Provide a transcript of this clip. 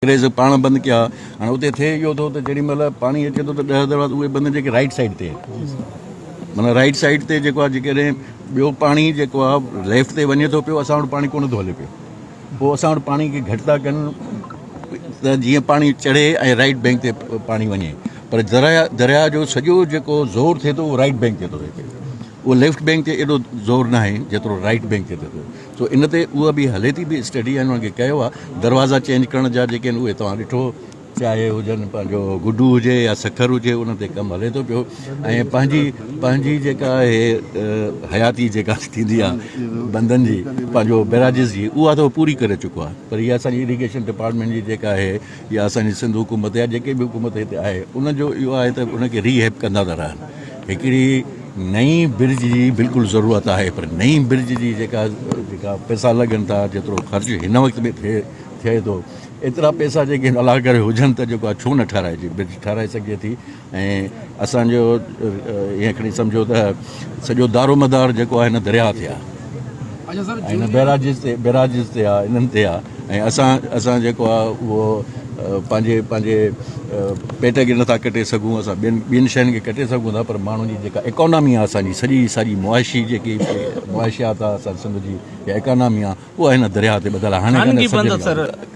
अंग्रेज़ पाण बंदि कया हाणे उते थिए इहो थो त जेॾीमहिल पाणी अचे थो त 10 दरवाज़ा उहे बंदि जेके राइट साइड ते माना राइट साइड ते जेको आहे जेकॾहिं ॿियो पाणी जेको आहे लेफ्ट ते वञे थो पियो असां वटि पाणी कोन थो हले पियो पोइ असां वटि पाणी खे घटि था कनि त जीअं पाणी चढ़े ऐं राइट बैंक ते पाणी वञे पर दरिया जो सॼो जेको ज़ोर थिए थो उहो राइट बैंक ते थो थिए पियो उहो लेफ्ट बैंक ते एॾो ज़ोर न आहे जेतिरो राइट बैंक ते थिए सो इन ते उहा बि हले थी बि स्टडी आहे उन्हनि खे कयो आहे दरवाज़ा चेंज करण जा जेके आहिनि उहे तव्हां ॾिठो चाहे हुजनि पंहिंजो गुडू हुजे या सखर हुजे उन ते कमु हले थो पियो ऐं पंहिंजी जेका आहे हयाती जेका थींदी आहे बंदनि जी पंहिंजो बैराजिस जी उहा त उहो पूरी करे चुको आहे पर इहा असांजी इरिगेशन डिपार्टमेंट जी जेका आहे या असांजी सिंध हुकूमत या जेके बि हुकूमत हिते आहे उनजो इहो आहे त उनखे रीहेप कंदा था रहनि हिकिड़ी नई ब्रिज जी बिल्कुलु ज़रूरत आहे पर नई ब्रिज जी जेका पैसा लॻनि था जेतिरो ख़र्चु हिन वक़्त में थिए थो एतिरा पैसा जेके अलाह करे हुजनि त जेको आहे छो न ठाराइजे ब्रिज ठाराए सघे थी ऐं असांजो ईअं खणी सम्झो त सॼो दारोमदार जेको आहे हिन दरिया ते आहे ऐं हिन बैराजिस ते आहे इन्हनि ते आहे ऐं असां जेको आहे उहो पंहिंजे पेट खे नथा कटे सघूं असां ॿियनि शयुनि खे कटे सघूं था पर माण्हुनि जी जेका इकोनॉमी आहे असांजी सॼी मुआशी जेकी मुआशियात आहे असां सिंध जी या इकोनॉमी आहे उहा हिन दरिया ते ॿधल आहे हाणे